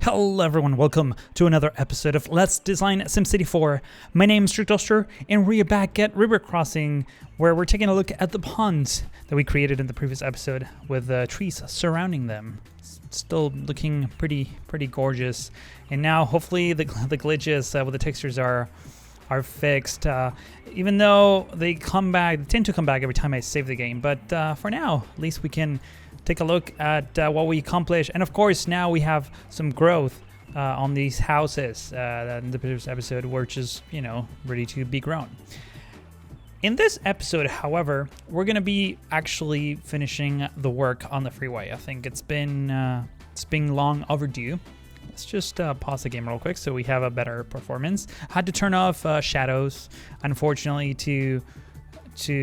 Hello everyone, welcome to another episode of Let's Design SimCity 4. My name is Stricktoaster, and we're back at River Crossing, where we're taking a look at the ponds that we created in the previous episode with trees surrounding them. Still looking pretty gorgeous. And now hopefully the glitches with the textures are fixed, even though they tend to come back every time I save the game. But for now, at least we can take a look at what we accomplished. And of course, now we have some growth on these houses that in the previous episode were just, ready to be grown. In this episode, however, we're going to be actually finishing the work on the freeway. I think it's been long overdue. Let's just pause the game real quick so we have a better performance. I had to turn off shadows, unfortunately, to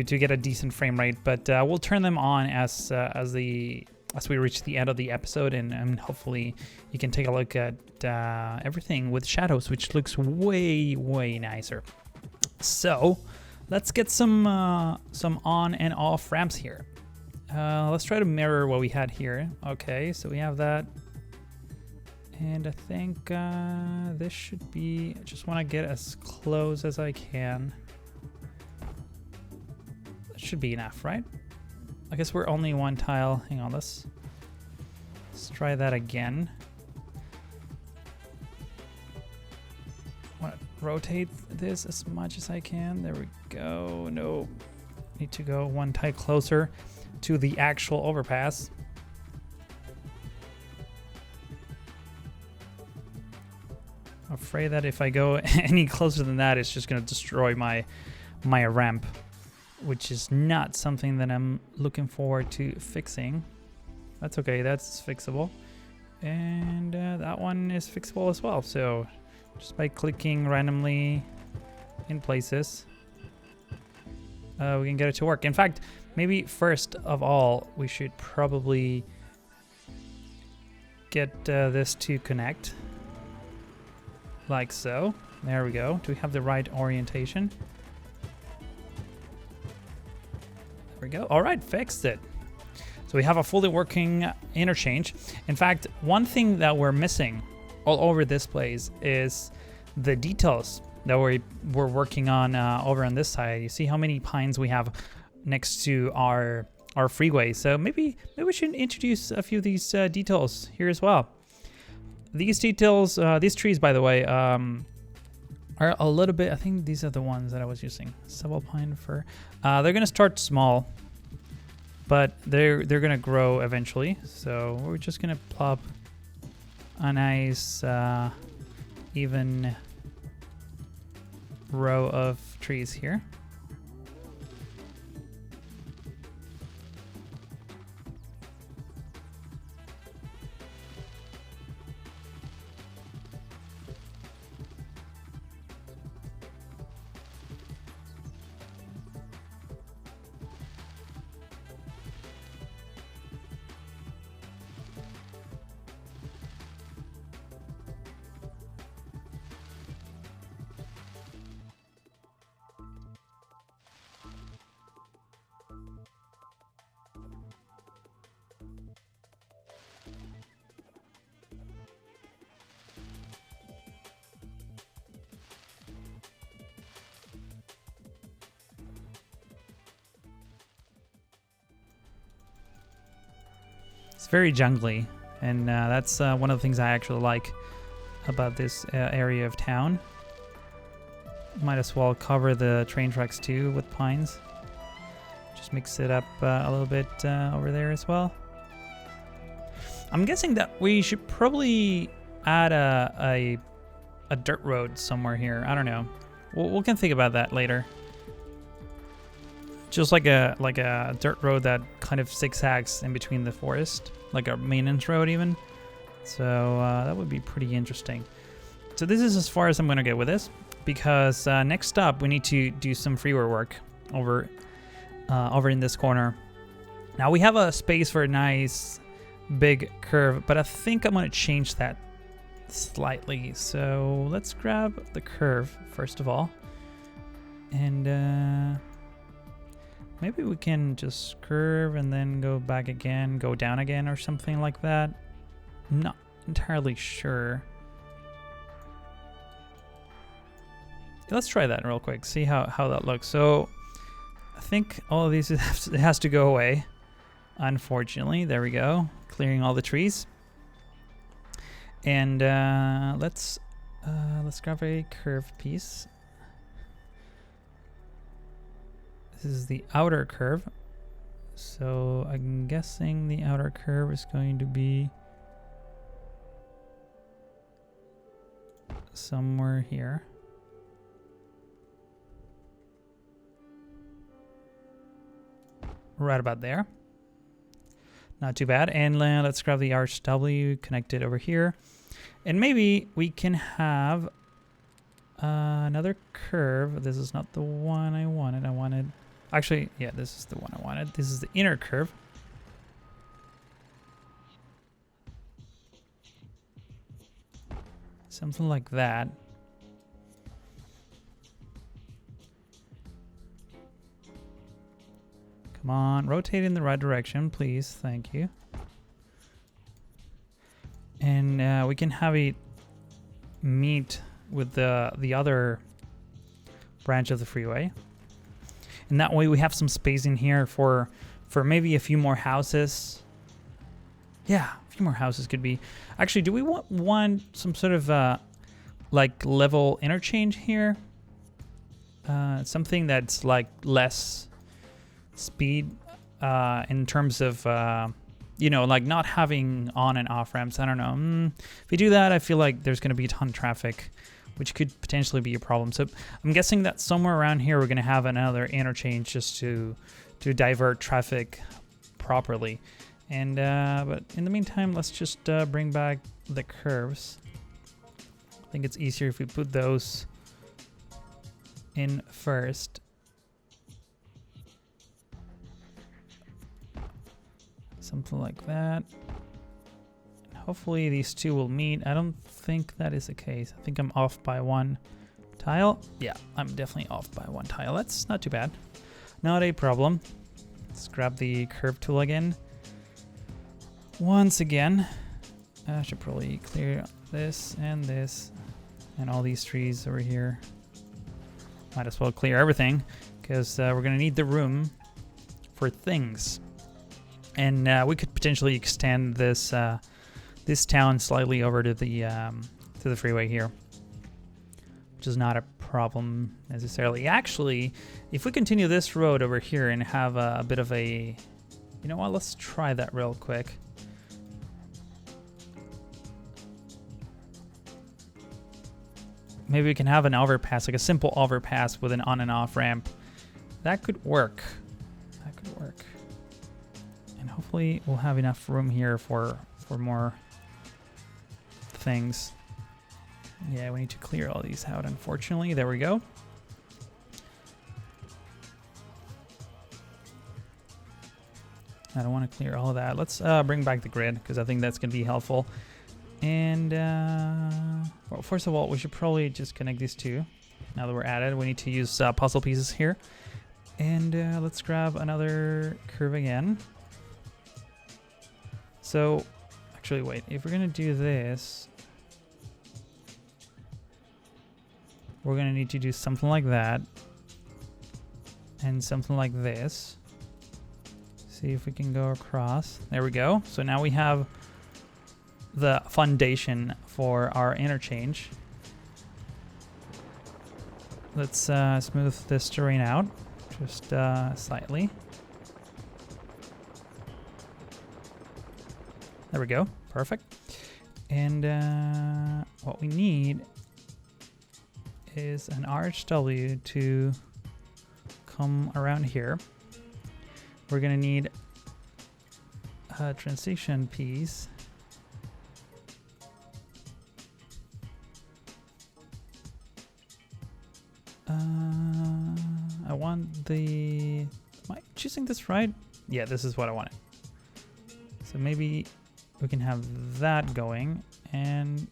get a decent frame rate, but we'll turn them on as we reach the end of the episode, and hopefully you can take a look at everything with shadows, which looks way nicer. So let's get some on and off ramps here. Let's try to mirror what we had here. Okay, so we have that, and I think this should be, I just want to get as close as I can. Should be enough, right? I guess we're only one tile. Hang on, let's try that again. Want to rotate this as much as I can. There we go. No, need to go one tile closer to the actual overpass. I'm afraid that if I go any closer than that, it's just going to destroy my ramp, which is not something that I'm looking forward to fixing. That's okay, that's fixable. And that one is fixable as well. So just by clicking randomly in places, we can get it to work. In fact, maybe first of all, we should probably get this to connect. Like so. There we go. Do we have the right orientation? There we go. All right, fixed it. So we have a fully working interchange. In fact, one thing that we're missing all over this place is the details that we're working on over on this side. You see how many pines we have next to our freeway. So maybe we should introduce a few of these details here as well. These details, these trees, by the way, are a little bit, I think these are the ones that I was using. Subtle pine fir. They're going to start small, but they're going to grow eventually. So we're just going to plop a nice even row of trees here. It's very jungly, and that's one of the things I actually like about this area of town. Might as well cover the train tracks too with pines. Just mix it up a little bit over there as well. I'm guessing that we should probably add a dirt road somewhere here. I don't know. We can think about that later. Just like a dirt road that kind of zigzags in between the forest, like a maintenance road even. So that would be pretty interesting. So this is as far as I'm going to get with this, because next up we need to do some freeway work over in this corner. Now we have a space for a nice big curve, but I think I'm going to change that slightly. So let's grab the curve first of all, and maybe we can just curve and then go back again, go down again or something like that. entirely sure. Let's try that real quick, see how that looks. So I think all of these, it has to go away, unfortunately. There we go, clearing all the trees. And let's grab a curved piece. This is the outer curve. So I'm guessing the outer curve is going to be somewhere here. Right about there. Not too bad. And let's grab the arch W, connect it over here. And maybe we can have another curve. This is not the one I wanted. Actually, yeah, this is the one I wanted. This is the inner curve. Something like that. Come on, rotate in the right direction, please. Thank you. And we can have it meet with the other branch of the freeway. And that way we have some space in here for maybe a few more houses. Yeah, a few more houses could be. Actually, do we want some sort of like level interchange here? Something that's like less speed in terms of you know, like not having on and off ramps. I don't know. If we do that, I feel like there's going to be a ton of traffic, which could potentially be a problem. So I'm guessing that somewhere around here we're going to have another interchange just to divert traffic properly. And but in the meantime, let's just bring back the curves. I think it's easier if we put those in first. Something like that. And hopefully these two will meet. I don't think that is the case. I think I'm off by one tile. Yeah, I'm definitely off by one tile. That's not too bad. Not a problem. Let's grab the curve tool again. Once again, I should probably clear this and all these trees over here. Might as well clear everything because we're gonna need the room for things. And we could potentially extend this this town slightly over to the freeway here, which is not a problem necessarily. Actually, if we continue this road over here and have a bit of a, you know what? Let's try that real quick. Maybe we can have an overpass, like a simple overpass with an on and off ramp. That could work. That could work. And hopefully we'll have enough room here for more things. Yeah, we need to clear all these out, unfortunately. There we go. I don't want to clear all of that. Let's bring back the grid because I think that's going to be helpful. And well, first of all, we should probably just connect these two. Now that we're at it, we need to use puzzle pieces here. And let's grab another curve again. So, actually, wait. If we're going to do this, we're going to need to do something like that. And something like this. See if we can go across. There we go. So now we have the foundation for our interchange. Let's smooth this terrain out just slightly. There we go. Perfect. And what we need is an RHW to come around here. We're going to need a transition piece. I want the... Am I choosing this right? Yeah, this is what I wanted. So maybe we can have that going. And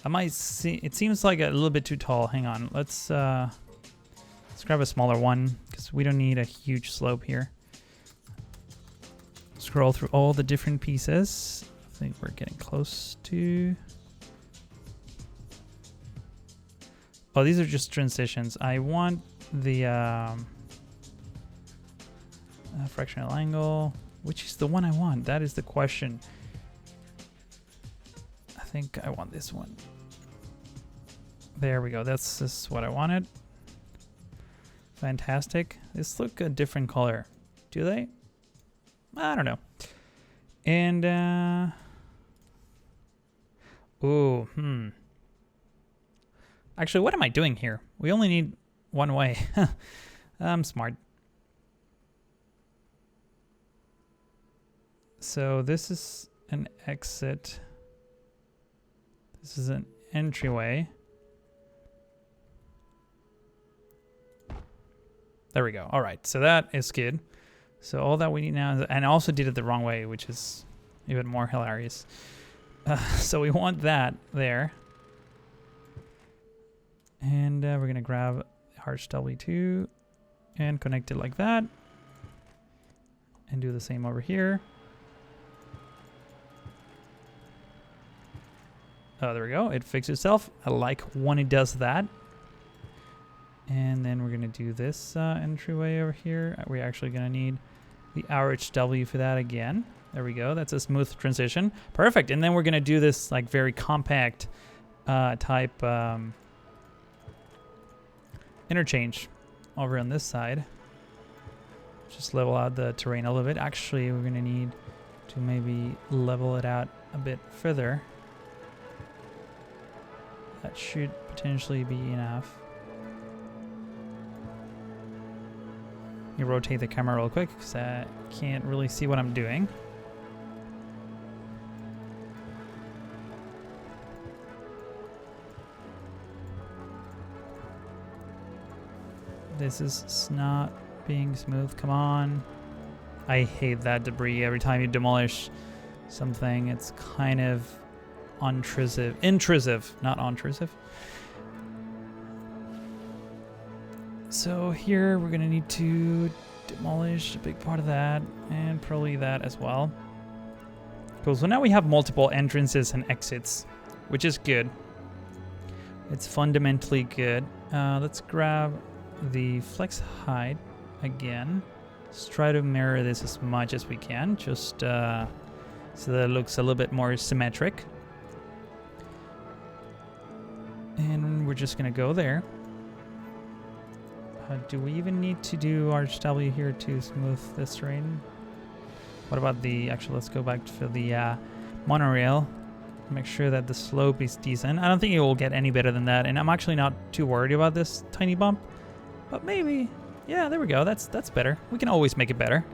I might see... It seems like a little bit too tall. Hang on. Let's grab a smaller one because we don't need a huge slope here. Scroll through all the different pieces. I think we're getting close to... Oh, these are just transitions. I want the fractional angle. Which is the one I want? That is the question. I think I want this one. There we go. This is what I wanted. Fantastic. This look a different color. Do they? I don't know. And actually, what am I doing here? We only need one way. I'm smart. So this is an exit. This is an entryway. There we go. All right, so that is good. So all that we need now is, and I also did it the wrong way, which is even more hilarious. So we want that there. And we're gonna grab Arch W2 and connect it like that. And do the same over here. Oh, there we go. It fixed itself. I like when it does that. And then we're going to do this entryway over here. We're actually going to need the RHW for that again. There we go. That's a smooth transition. Perfect. And then we're going to do this like very compact type interchange over on this side. Just level out the terrain a little bit. Actually, we're going to need to maybe level it out a bit further. That should potentially be enough. Let me rotate the camera real quick because I can't really see what I'm doing. This is not being smooth. Come on. I hate that debris every time you demolish something. It's kind of intrusive, not intrusive. So here we're gonna need to demolish a big part of that and probably that as well. Cool, so now we have multiple entrances and exits, which is good. It's fundamentally good. Let's grab the flex height again. Let's try to mirror this as much as we can, just so that it looks a little bit more symmetric. And we're just gonna go there. Do we even need to do Arch W here to smooth this terrain? What about the, actually let's go back to the monorail. Make sure that the slope is decent. I don't think it will get any better than that, and I'm actually not too worried about this tiny bump. But maybe, yeah, there we go, that's better. We can always make it better.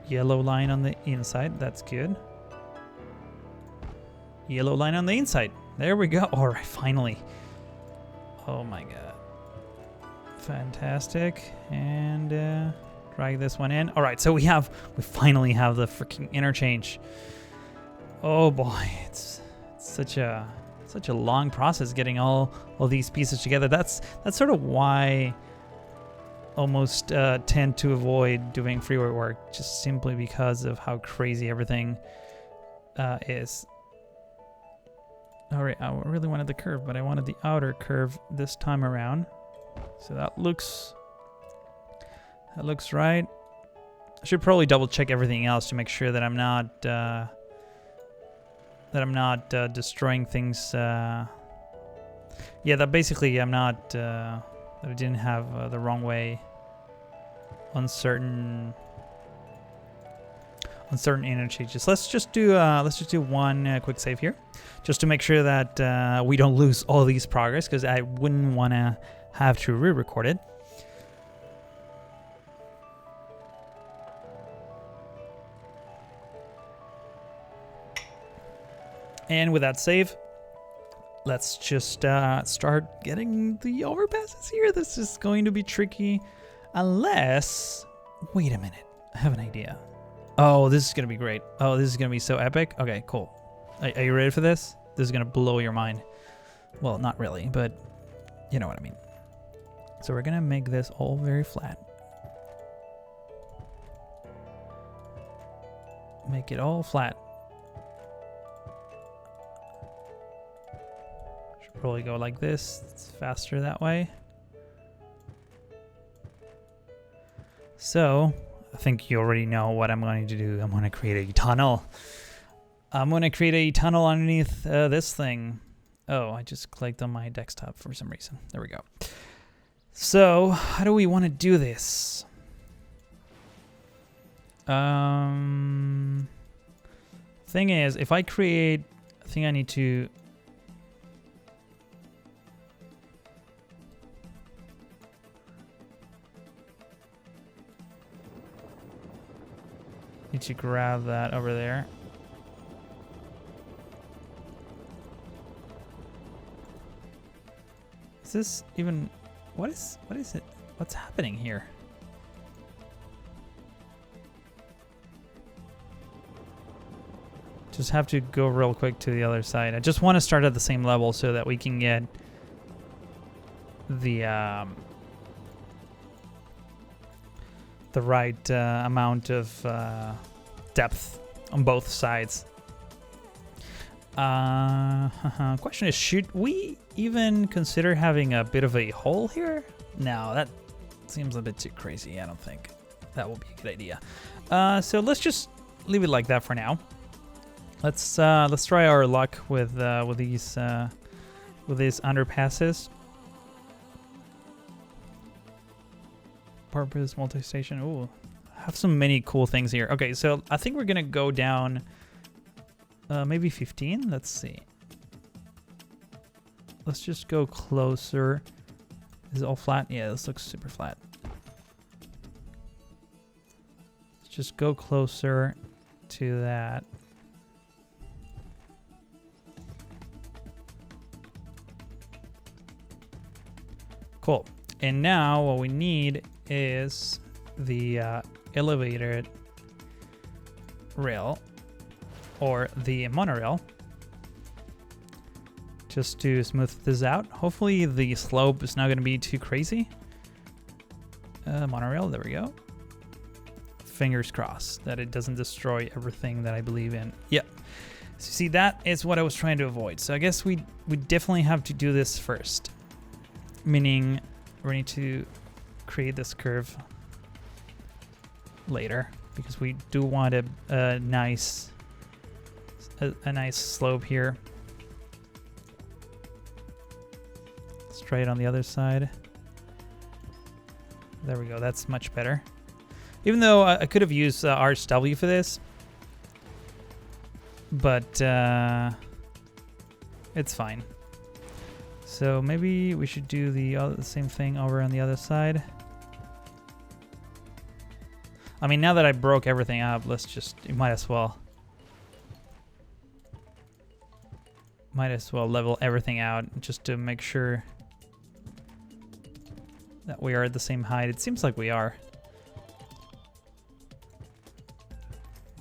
Yellow line on the inside, that's good. Yellow line on the inside. There we go. All right, finally. Oh my god. Fantastic. And Drag this one in. All right, so we finally have the freaking interchange. Oh boy, it's such a long process getting all these pieces together. That's sort of why I almost tend to avoid doing freeway work, just simply because of how crazy everything is. All right, I really wanted the curve, but I wanted the outer curve this time around. So that looks right. I should probably double check everything else to make sure that I'm not destroying things. Yeah, that basically I'm not that I didn't have the wrong way on certain interchanges. Let's just do one quick save here, just to make sure that we don't lose all these progress, because I wouldn't want to have to re-record it. And with that save, let's just start getting the overpasses here. This is going to be tricky, unless... Wait a minute, I have an idea. Oh, this is going to be great. Oh, this is going to be so epic. Okay, cool. Are you ready for this? This is going to blow your mind. Well, not really, but you know what I mean. So we're going to make this all very flat. Make it all flat. Should probably go like this. It's faster that way. So I think you already know what I'm going to do. I'm going to create a tunnel. I'm going to create a tunnel underneath this thing. Oh, I just clicked on my desktop for some reason. There we go. So how do we want to do this? Thing is, if I create, I think I need to... Need to grab that over there. Is this even... What is it? What's happening here? Just have to go real quick to the other side. I just want to start at the same level so that we can get the right amount of depth on both sides. Question is, should we even consider having a bit of a hole here? No, that seems a bit too crazy. I don't think that will be a good idea. So let's just leave it like that for now. Let's try our luck with these underpasses. Purpose multi-station. Ooh, have so many cool things here. Okay, so I think we're gonna go down maybe 15. Let's see. Let's just go closer. Is it all flat? Yeah, this looks super flat. Let's just go closer to that. Cool. And now what we need is the elevated rail, or the monorail, just to smooth this out. Hopefully the slope is not going to be too crazy. Monorail, there we go. Fingers crossed that it doesn't destroy everything that I believe in. Yep. So see, that is what I was trying to avoid. So I guess we definitely have to do this first. Meaning we need to create this curve later, because we do want a nice slope here. Let's try it on the other side. There we go. That's much better. Even though I could have used RSW for this, but it's fine. So maybe we should do the same thing over on the other side. I mean, now that I broke everything up, you might as well level everything out just to make sure that we are at the same height. It seems like we are.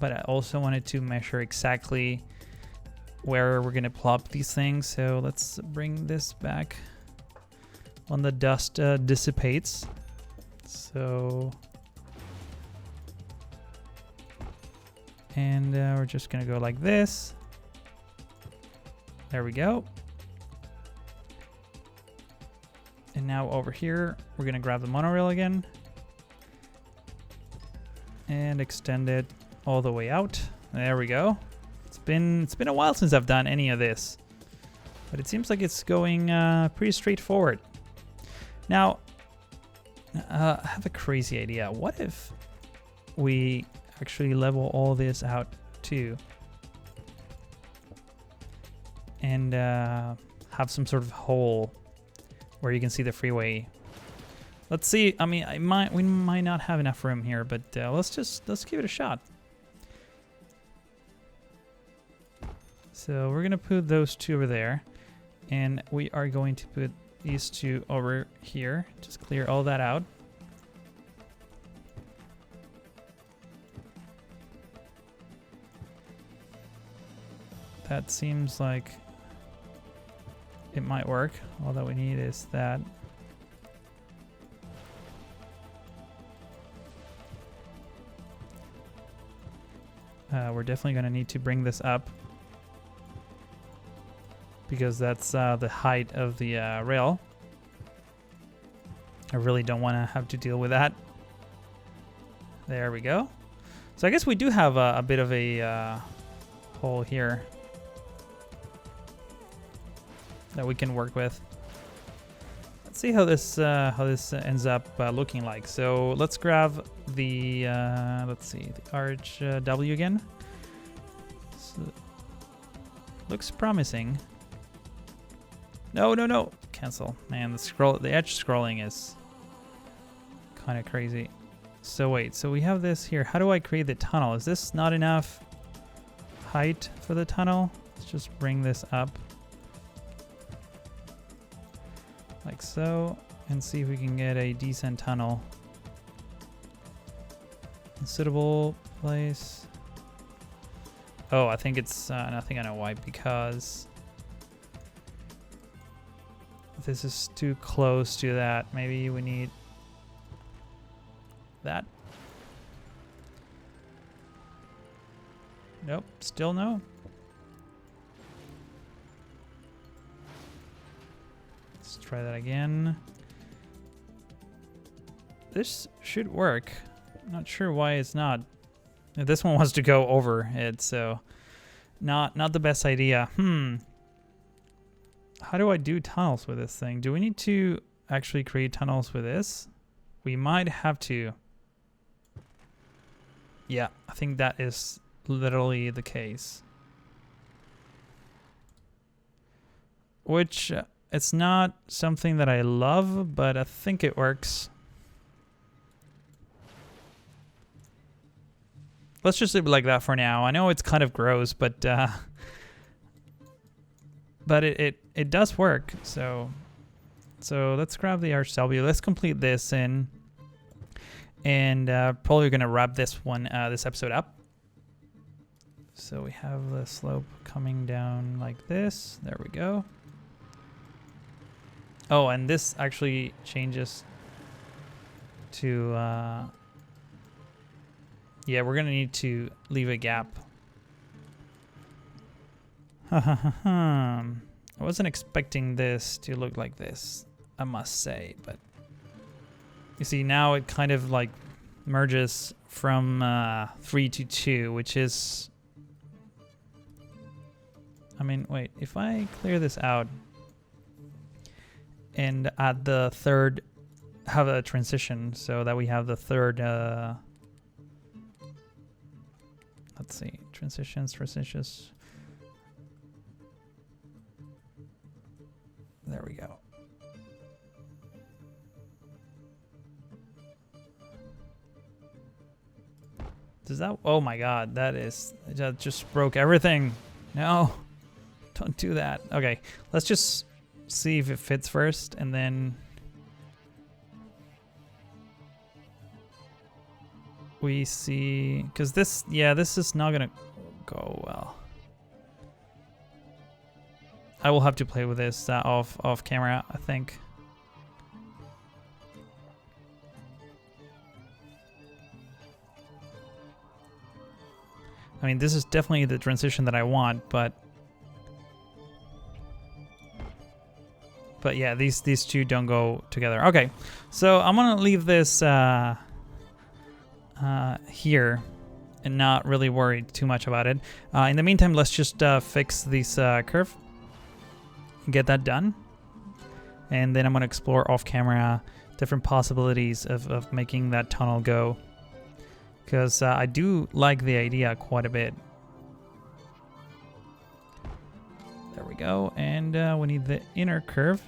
but I also wanted to measure exactly where we're gonna plop these things. So let's bring this back when the dust dissipates. So, and we're just gonna go like this. There we go. And now over here, we're gonna grab the monorail again and extend it all the way out. There we go. It's been a while since I've done any of this, but it seems like it's going pretty straightforward. Now, I have a crazy idea. What if we actually level all this out too, and have some sort of hole where you can see the freeway? Let's see. I mean, we might not have enough room here, but let's give it a shot. So we're gonna put those two over there, and we are going to put these two over here. Just clear all that out. That seems like it might work. All that we need is that. We're definitely going to need to bring this up, because that's the height of the rail. I really don't want to have to deal with that. There we go. So I guess we do have a bit of a hole here that we can work with. Let's see how this ends up looking like. So let's grab the let's see, the arch W again. So, looks promising. No, no, no! Cancel. Man, the edge scrolling is kind of crazy. So wait, so we have this here. How do I create the tunnel? Is this not enough height for the tunnel? Let's just bring this up like so, and see if we can get a decent tunnel. A suitable place. Oh, I think it's I think I know why, because this is too close to that. Maybe we need that. Nope, still no. Let's try that again. This should work. Not sure why it's not. This one wants to go over it, so not the best idea. How do I do tunnels with this thing? Do we need to actually create tunnels with this? We might have to. Yeah, I think that is literally the case. Which, it's not something that I love, but I think it works. Let's just leave it like that for now. I know it's kind of gross, but it does work. So let's grab the arch W. Let's complete this and probably gonna wrap this episode up. So we have the slope coming down like this. There we go. Oh, and this actually changes to yeah, we're gonna need to leave a gap. I wasn't expecting this to look like this, I must say, but you see now it kind of like merges from 3 to 2, which is, I mean, wait, if I clear this out and add the third, have a transition so that we have the third, let's see, transitions. There we go. Does that, oh my god, that just broke everything. No, don't do that. Okay, let's just see if it fits first, and then we see, because this, yeah, this is not gonna go well. I will have to play with this off camera, I think. I mean, this is definitely the transition that I want, but yeah, these two don't go together. Okay, so I'm gonna leave this here and not really worry too much about it. In the meantime, let's just fix this curve and get that done. And then I'm gonna explore off camera different possibilities of making that tunnel go. Because I do like the idea quite a bit. There we go, and we need the inner curve.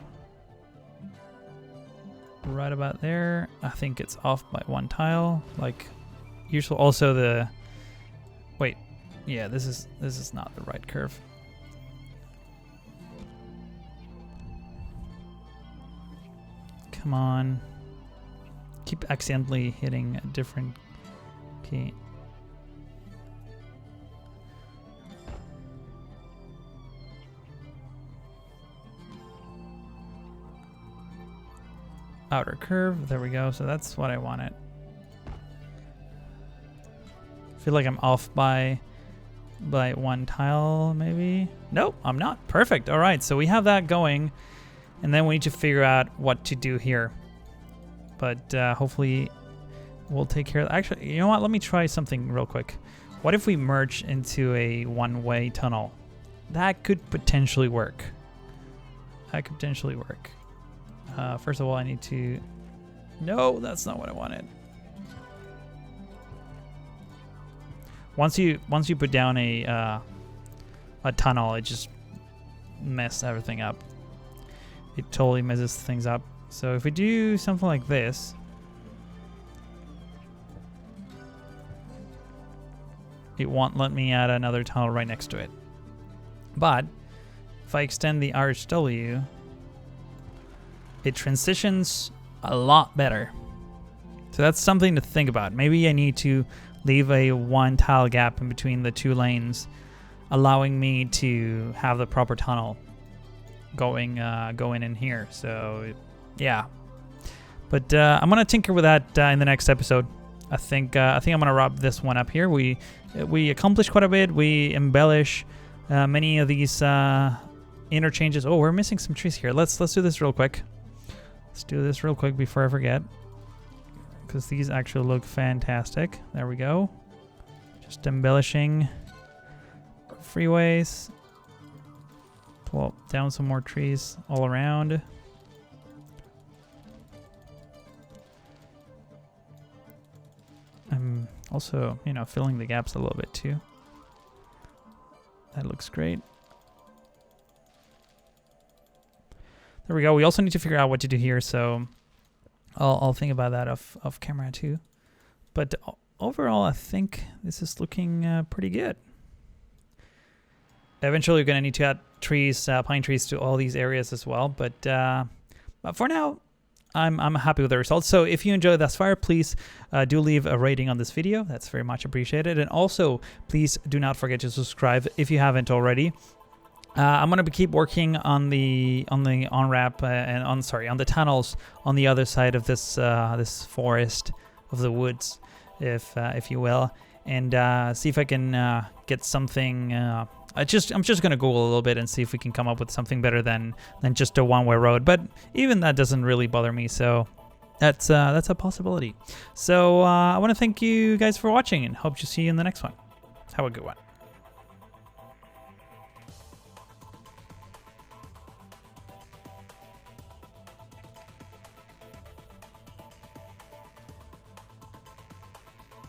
Right about there. I think it's off by 1 tile, like usual. Also the, wait, yeah, this is not the right curve. Come on. Keep accidentally hitting a different key. Outer curve, there we go. So that's what I wanted. Feel like I'm off by 1 tile, maybe. Nope, I'm not. Perfect. All right, so we have that going, and then we need to figure out what to do here. But hopefully we'll take care of that. Actually, you know what? Let me try something real quick. What if we merge into a one-way tunnel? That could potentially work. That could potentially work. First of all, I need to... No, that's not what I wanted. Once you put down a tunnel, it just messes everything up. It totally messes things up. So if we do something like this, it won't let me add another tunnel right next to it. But if I extend the RHW, it transitions a lot better. So that's something to think about. Maybe I need to leave a 1 tile gap in between the 2 lanes, allowing me to have the proper tunnel going in here. So yeah, but I'm gonna tinker with that in the next episode. I think I'm gonna wrap this one up here. We accomplished quite a bit. We embellish many of these interchanges. Oh, we're missing some trees here. Let's do this real quick. Let's do this real quick before I forget, because these actually look fantastic. There we go. Just embellishing freeways. Pull down some more trees all around. I'm also, filling the gaps a little bit too. That looks great. There we go. We also need to figure out what to do here, so I'll think about that off camera too. But overall, I think this is looking pretty good. Eventually, we're going to need to add trees, pine trees, to all these areas as well. But for now, I'm happy with the results. So if you enjoyed thus far, please do leave a rating on this video. That's very much appreciated. And also, please do not forget to subscribe if you haven't already. I'm gonna keep working on the on-ramp and on the tunnels on the other side of this this forest of the woods, if you will, and see if I can get something. I'm just gonna Google a little bit and see if we can come up with something better than just a one-way road. But even that doesn't really bother me, so that's a possibility. So I want to thank you guys for watching and hope to see you in the next one. Have a good one.